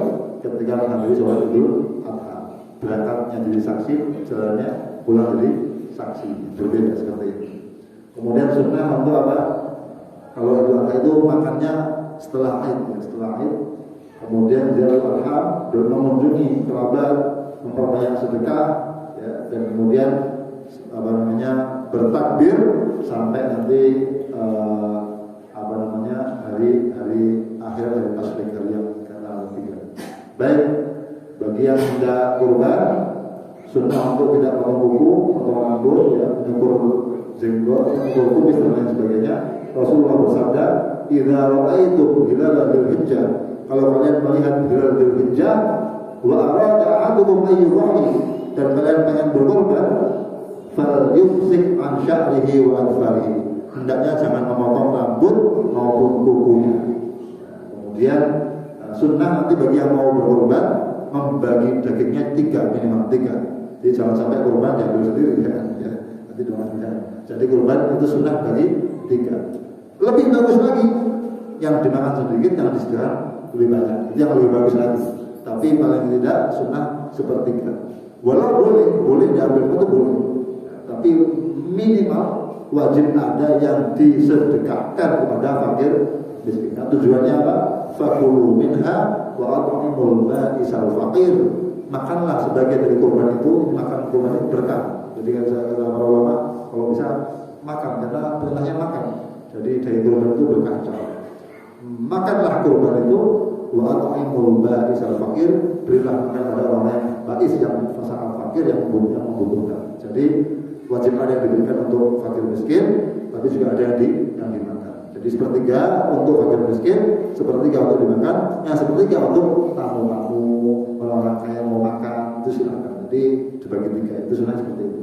ketika menghadiri sholat Idul Adha. Berangkatnya jadi saksi, jalannya pulang jadi saksi, berbeda seperti itu. Kemudian sunnah untuk apa? Kalau Idul Adha itu makannya setelah Id, ya, setelah Id. Kemudian ziarah arham, mengunjungi kerabat, memperbanyak sedekah, ya, dan kemudian bertakbir sampai nanti hari akhir dari tasyrik, hari yang ke-3. Baik, bagi yang tidak kurban, sunnah untuk tidak potong kuku atau rambut, ya, menyukur jenggot, menyukur kumis dan lain sebagainya. Rasulullah bersabda, "Idza ra'aitum hilal dzulhijjah," kalau kalian melihat hilal dzulhijjah, wa arada ahadukum an yudhi, dan kalian pengen berkorban, fal yumsik an sya'rihi wa adfarihi, hendaknya jangan memotong rambut maupun kukunya. Kemudian sunnah nanti bagi yang mau berkorban membagi dagingnya 3, minimal 3. Jadi jangan sampai korban diambil sendiri, ya. Nanti doang-doang. Jadi korban itu sunnah bagi 3. Lebih bagus lagi yang dimakan sedikit, yang disediakan lebih banyak. Itu yang lebih bagus lagi. Tapi paling tidak sunnah sepertiga. Walau boleh diambil itu boleh. Tapi minimal wajib ada yang disedekahkan kepada fakir miskin. Nah, tujuannya apa? Fakulu minha wa at'imul ba'isal faqir. Makanlah sebagian dari kurban itu, makan kurban itu berkah. Jadi kan saya kata para ulama, kalau bisa makan, karena perintahnya makan. Jadi dari kurban itu berkah. Makanlah kurban itu, wa at'imul ba'isal faqir, berilah makan pada orang yang ba'is, yang masalah fakir, yang membutuhkan. Jadi wajib ada yang diberikan untuk fakir miskin, tapi juga ada yang dimakan. Jadi sepertiga untuk fakir miskin, sepertiga untuk dimakan, yang sepertiga untuk tamu-tamu, orang kaya mau makan, itu silakan. Jadi dibagi 3, itu sunnah seperti itu.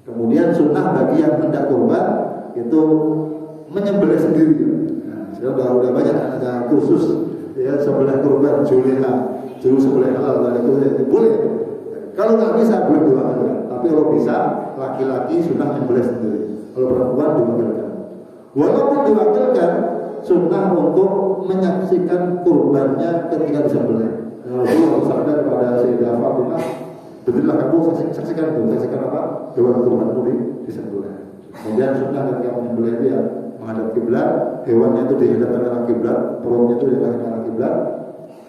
Kemudian sunnah bagi yang hendak kurban itu menyembelih sendiri. Nah, saya udah banyak ada khusus, ya, sebelah kurban, juru sebelah halal, itu boleh. Kalau nggak bisa boleh diwakilkan. Tapi kalau bisa, laki-laki sunnah menyembelih sendiri. Kalau perempuan diwakilkan. Walaupun diwakilkan, sunnah untuk menyaksikan kurbannya ketika disembelih. Rasulullah bersabda kepada Sayyidah Fatimah, "Berilah kamu saksikan apa? Hewan kurbanmu disembelih." Kemudian sunnah ketika menyembelih itu ya menghadap kiblat, hewannya itu dihadapkan ke arah kiblat, perutnya itu dihadapkan ke arah kiblat.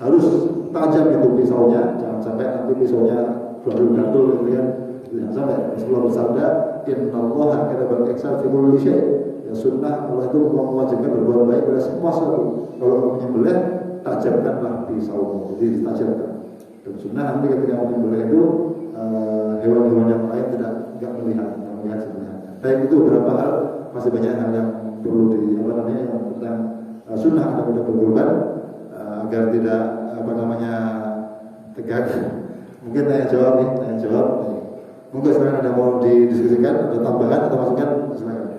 Harus tajam itu pisaunya, jangan sampai nanti pisaunya gadul gitu kan. Jangan sampai. Rasulullah bersabda, "Innallaha kataba al-ihsana fi kulli syai'." Ya, sunnah Allah itu mewajibkan berbuat baik pada semua sesuatu. Kalau menyembelih, tajamkanlah pisaumu, jadi ditajamkan. Dan sunnah nanti ketika menyembelih itu hewan-hewan yang lain tidak melihat sebenarnya. Baik, itu beberapa hal, masih banyak hal yang perlu yang tentang sunnah anda berkorban agar tidak tegak. Mungkin tanya jawab. Mungkin sekarang ada mau didiskusikan, ada tambahan atau masukan, silakan.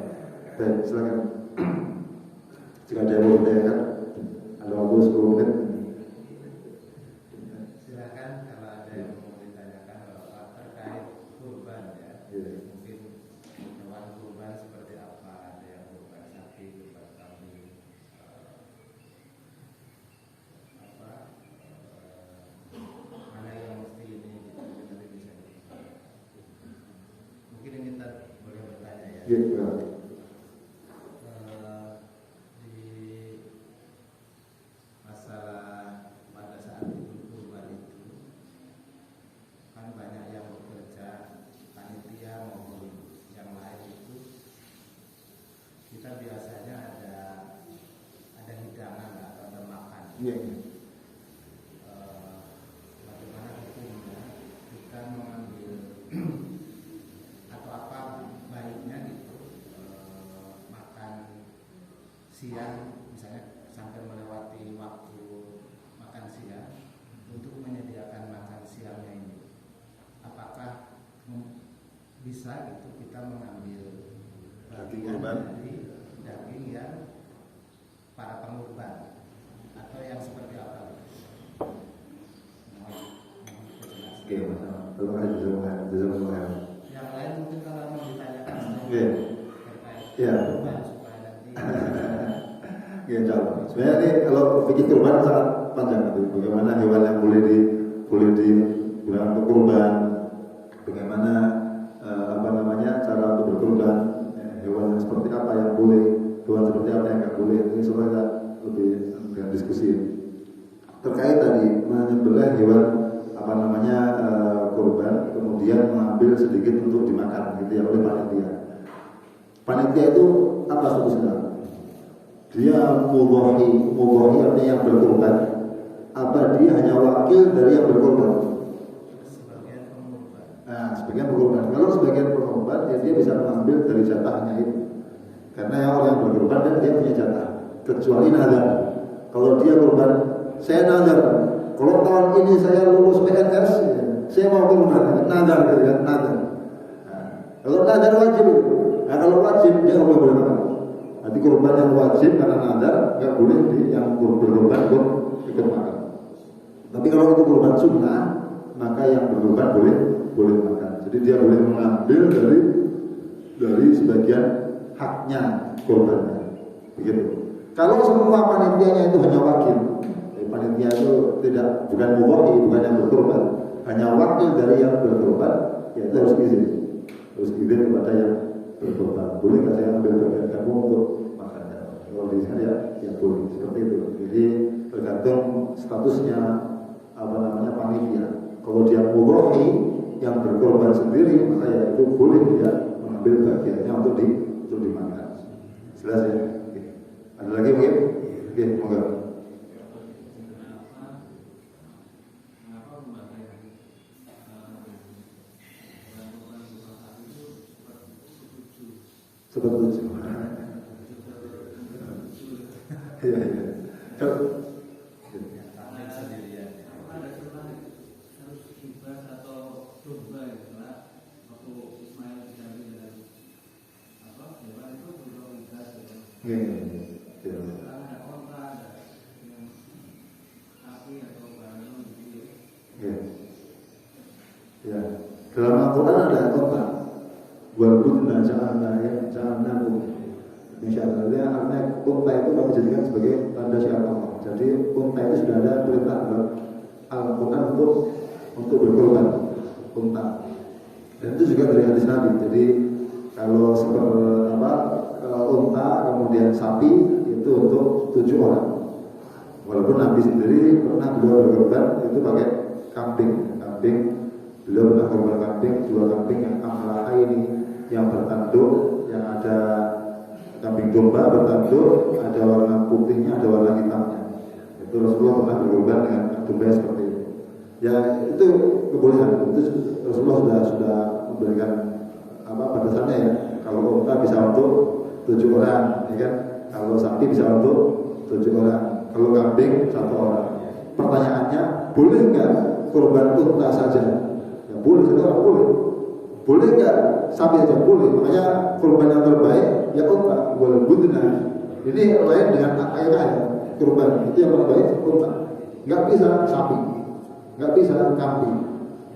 Baik, silakan. Jika ada yang mau ditanyakan, ada waktu 10 menit. Silakan kalau ada yang mau ditanyakan terkait kurban, ya. Mungkin hewan kurban seperti apa? Ada yang kurban sapi, kurban kambing, mana yang mesti ini nanti bisa. Mungkin ini kita boleh bertanya, ya. Di masalah pada saat kurban itu kan banyak yang bekerja, panitia maupun yang lain itu kita biasanya ada hidangan atau ada makan. Bagaimana hukumnya kita mengambil atau apa baiknya gitu makan siang, misalnya sampai melewati waktu makan siang untuk menyediakan makan siangnya ini. Apakah bisa gitu kita mengambil Daging kurban dari daging yang para pengurban atau yang seperti apa? Jazakumullah. Yang lain mungkin kalau mau ditanyakan Iya. Iya. kurban supaya nanti Ya, sebenarnya ini kalau fikih kurban sangat panjang itu. Bagaimana hewan yang boleh digunakan untuk kurban, bagaimana cara untuk berkurban, hewan yang seperti apa yang boleh, hewan seperti apa yang nggak boleh. Ini semua kita lebih dengan diskusi terkait tadi menyembelih hewan kurban, kemudian mengambil sedikit untuk dimakan gitu ya oleh panitia. Panitia itu apa statusnya? Dia mudhahi artinya yang berkorban. Apa dia hanya wakil dari yang berkorban? sebagian pengurban. Nah, sebagian berkorban. Kalau sebagian berkorban, ya dia bisa mengambil dari jatahnya itu. Karena yang orang yang berkorban dan dia punya jatah. Kecuali nazar. Kalau dia korban, saya nazar. Kalau tahun ini saya lulus PNS, saya mau korban. Nazar, gitu kan? Nazar. Nah, kalau nazar wajib. Nah, kalau wajib dia nggak boleh makan. Nanti korban yang wajib karena nazar nggak boleh yang berkorban pun ikut makan. Tapi kalau itu korban sunnah, maka yang berkorban boleh makan. Jadi dia boleh mengambil dari sebagian haknya korbannya. Begitu. Kalau semua panitianya itu hanya wakil, panitia itu bukan mudhahi, bukan yang berkorban, hanya wakil dari yang berkorban, ya itu harus izin kepada yang berkorban. Boleh nggak saya ambil bagian kamu untuk makannya? Kalau di sana ya boleh seperti itu. Jadi tergantung statusnya panitia. Kalau dia mudhahi yang berkorban sendiri, maka ya itu boleh dia mengambil bagiannya untuk dimakan. Jelas ya? Oke. Ada lagi mungkin? Oke, monggo. Seperti itu. Iya. Tahlil sendirian. Ada harus kibas atau domba ya, waktu Ismail diambil dengan hewan itu belum kibas ya. Iya. Ada onta, ada yang sapi atau barang gitu. Ya. Dalam Al-Quran ada onta. Wal-budna ja'alnakum. Insyaallah artinya unta itu kami jadikan sebagai tanda syiar Allah. Jadi unta itu sudah ada perintah dalam Al-Quran untuk berkorban unta. Dan itu juga dari hadis Nabi. Jadi kalau unta kemudian sapi itu untuk 7 orang. Walaupun Nabi sendiri pernah beliau berkorban itu pakai kambing. Beliau pernah korban kambing, 2 kambing yang amlaha ini yang bertanduk, yang ada kambing domba bertanduk, ada warna putihnya, ada warna hitamnya. Itu Rasulullah pernah berkorban dengan domba seperti itu. Ya itu kebolehan. Itu Rasulullah sudah memberikan batasannya ya. Kalau unta bisa untuk 7 orang, ya kan? Kalau sapi bisa untuk 7 orang. Kalau kambing 1 orang. Pertanyaannya, boleh nggak korban unta saja? Ya boleh, sekarang boleh. Boleh nggak sapi aja? Boleh. Makanya korban yang terbaik ya unta. Wal-budna. Ini lain dengan ayat korban. Itu yang terbaik unta. Nggak bisa sapi, nggak bisa kambing.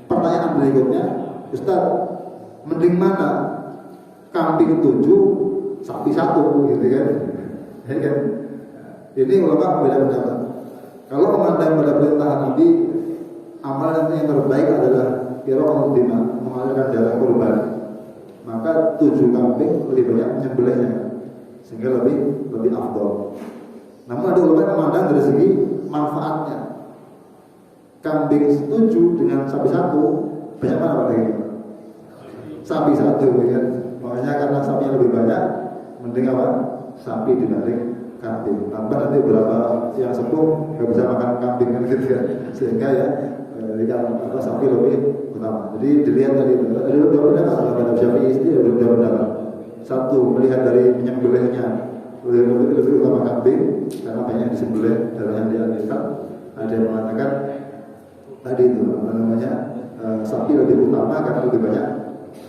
Pertanyaan berikutnya, Ustaz, mending mana? Kambing 7, sapi 1, gitu kan? Ya kan? Ini ulama beda pendapat. Kalau memandang pada perintah Nabi, amalan yang terbaik adalah kira'ul dima, mengalirkan darah korban. Maka 7 kambing lebih banyak menyembelihnya, sehingga lebih afdol. Namun ada ulama yang memandang dari segi manfaatnya. Kambing 7 dengan sapi 1, banyak mana Pak? Sapi 1, ya. Makanya karena sapinya lebih banyak, mending apa? Sapi dibanding kambing. Tambah nanti beberapa yang sepuh nggak bisa makan kambing kan gitu ya. Sehingga ya sapi lebih utama. Jadi dilihat tadi ada 2 pendapat dalam Syafi'i ini ada 2 pendapat. Satu, melihat dari menyembelihnya lebih utama kambing karena banyak disembelih darah yang dialirkan. Ada yang mengatakan tadi itu sapi lebih utama karena lebih banyak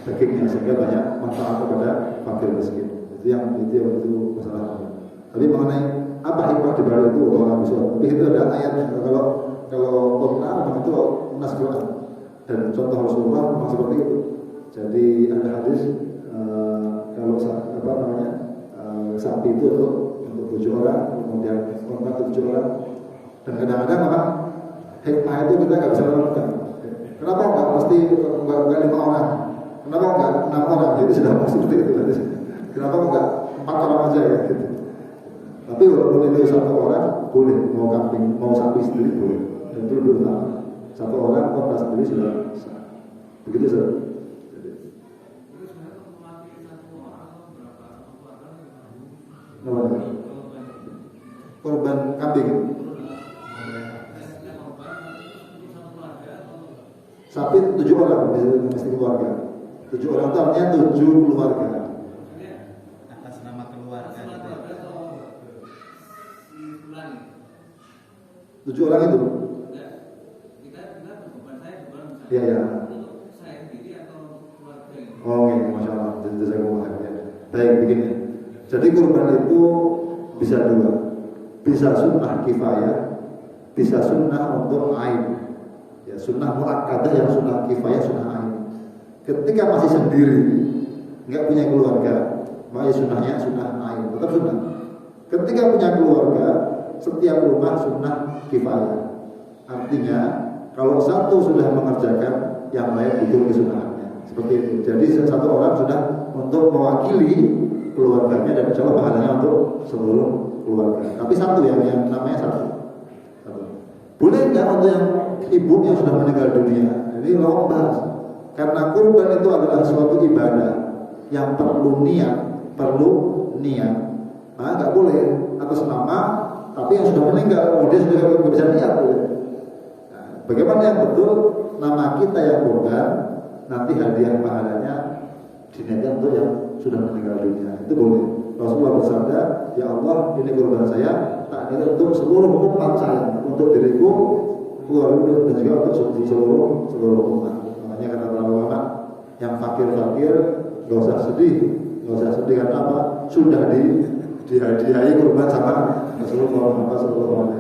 dagingnya sehingga banyak manfaat kepada fakir miskin. Itu masalah. Tapi mengenai apa hikmah di balik itu orang bisa. Tapi itu ada ayatnya. Kalau unta itu nas Quran. Dan contoh Rasulullah memang seperti itu. Jadi ada hadis kalau sapi itu untuk 7 orang, kemudian korban 7 orang. Dan kadang-kadang apa? Hikmah itu kita nggak bisa lakukan. Kenapa enggak pasti enggak 5 orang? Kenapa enggak 6 orang? Jadi sudah pasti seperti itu. Kenapa enggak 4 orang aja ya? Gitu. Tapi walaupun itu 1 orang boleh, mau kambing, mau sapi sendiri boleh. Dan itu lebih utama. 1 orang korban sendiri sudah sah. Begitu saja. Korban kambing. Sapi 7 orang mesti keluarga. 7 orang itu artinya 7 keluarga. Atas nama keluarga. 7 orang itu. Iya ya. Oh, oke, masya Allah. Baik, begini. Jadi kurban itu bisa 2, bisa sunnah kifayah, bisa sunnah untuk ain. Ya, sunnah muakkadah yang sunnah kifayah, sunnah ain. Ketika masih sendiri, nggak punya keluarga, maka sunnahnya sunnah ain, tetap sunnah. Ketika punya keluarga, setiap rumah sunnah kifayah. Artinya, kalau satu sudah mengerjakan, yang lain butuh kesunahannya. Seperti itu. Jadi 1 orang sudah untuk mewakili keluarganya dan insya Allah pahalanya untuk seluruh keluarga. Tapi 1 yang namanya 1. Boleh nggak untuk yang ibu yang sudah meninggal dunia? Ini lo bahas. Karena kurban itu adalah suatu ibadah yang perlu niat, Nah, nggak boleh atas nama, tapi yang sudah meninggal, kemudian sudah nggak bisa niat. Nah, bagaimana yang betul? Nama kita yang kurban, nanti hadiah pahalanya diniatkan untuk yang sudah meninggal dunia. Itu boleh. Rasulullah bersabda, ya Allah, ini kurban saya, tak ini untuk seluruh umat saya, untuk diriku, keluarga dan juga untuk seluruh umat. Makanya kata para ulama, yang fakir-fakir nggak usah sedih karena apa? Sudah dihadiahi kurban sama Rasulullah SAW.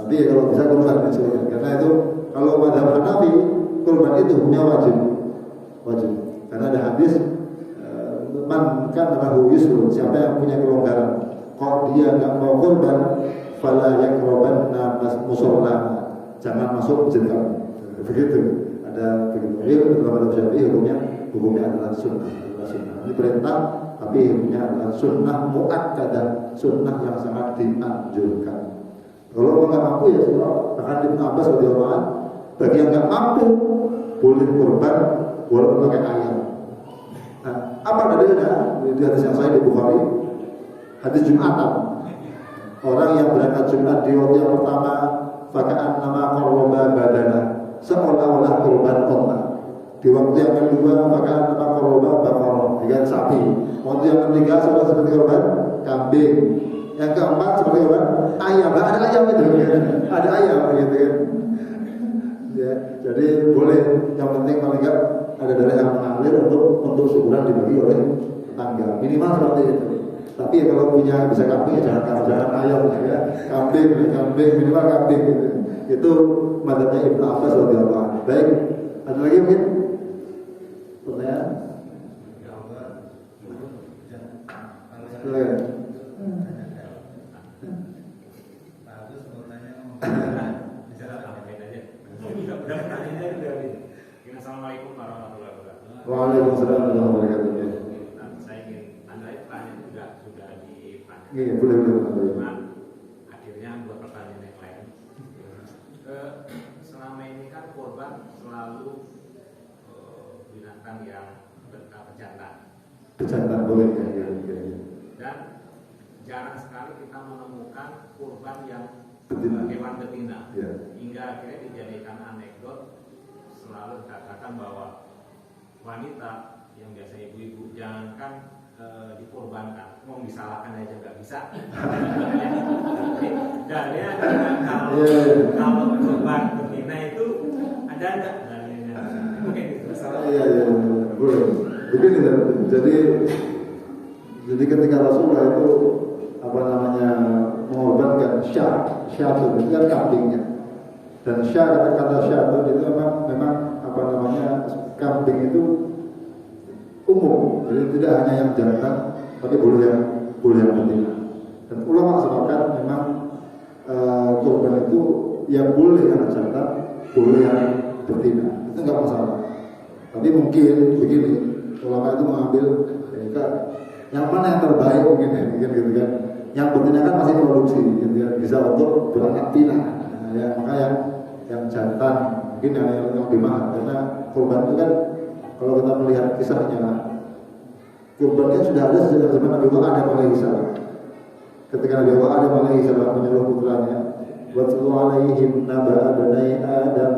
Tapi ya kalau bisa kurban karena itu kalau madhab Hanafi kurban itu hukumnya wajib. Karena ada hadis man kan lahu yusrun, siapa yang punya kelonggaran, kalau dia nggak mau kurban, fala yakrobanna musallana, jangan masuk masjid kami. Begitu. Ada begitu. Ini dalam madhab Syafi'i hukumnya adalah sunnah. Ini perintah, tapi hukumnya adalah sunnah muakkadah, sunnah yang sangat dianjurkan. Kalau nggak mampu ya sunnah. Bahkan Ibnu Abbas radhiyallahu anhu, bagi yang nggak mampu boleh kurban walaupun pakai ayam. Nah, apa dalilnya? Di hadis yang sahih di Bukhari, hadis Jumatan. Orang yang berangkat Jumat di waktu yang pertama, fakaan nama korban badana, seolah-olah kurban onta. Di waktu yang kedua, fakaan nama korban bakar, dengan sapi. Waktu yang ketiga, seolah seperti korban kambing. Yang keempat seperti korban ayam. Nah, ada ayam itu, ada ayam gitu kan. Ya, jadi boleh. Yang penting paling enggak ada darah yang mengalir untuk syukuran dibagi oleh tetangga. Minimal seperti itu. Tapi ya kalau punya bisa kambing ya jangan ayam ya. Kambing minimal kambing gitu. Itu madzhabnya Ibnu Abbas radhiyallahu anhu. Baik, ada lagi mungkin pertanyaan? Silakan. Assalamualaikum warahmatullahi wabarakatuh. Waalaikumsalam warahmatullahi wabarakatuh. Saya ingin anda pertanyaan juga sudah ditanya. Iya, boleh. Cuma akhirnya buat pertanyaan yang lain. Selama ini kan korban selalu binatang yang berjantan. Berjantan boleh ya. Dan jarang sekali kita menemukan korban yang Betina. hewan betina. Ya. Hingga akhirnya dijadikan anekdot, selalu dikatakan bahwa wanita yang biasa ibu-ibu jangankan dikorbankan, mau disalahkan aja nggak bisa. Dan ya kalau korban betina itu ada nggak dalilnya? Mungkin itu salah. Iya, boleh. Begini kan, jadi ketika Rasulullah itu mengorbankan syah itu kan kambingnya. Dan kata syatun itu memang apa namanya, kambing itu umum, jadi tidak hanya yang jantan, tapi boleh yang betina. Dan ulama sepakat memang kurban itu yang boleh yang jantan, boleh yang betina, itu nggak masalah. Tapi mungkin begini, ulama itu mengambil yang mana yang terbaik mungkin gitu kan. Yang betina kan masih produksi, gitu ya, bisa untuk beranak pinak. Nah, ya, maka yang jantan mungkin yang lebih mahal, karena kurban itu kan kalau kita melihat kisahnya, kurbannya sudah ada sejak zaman Nabi Adam alaihissalam. Ketika Nabi Adam alaihissalam menyuruh putranya, "Watlu alaihim naba'a bani Adam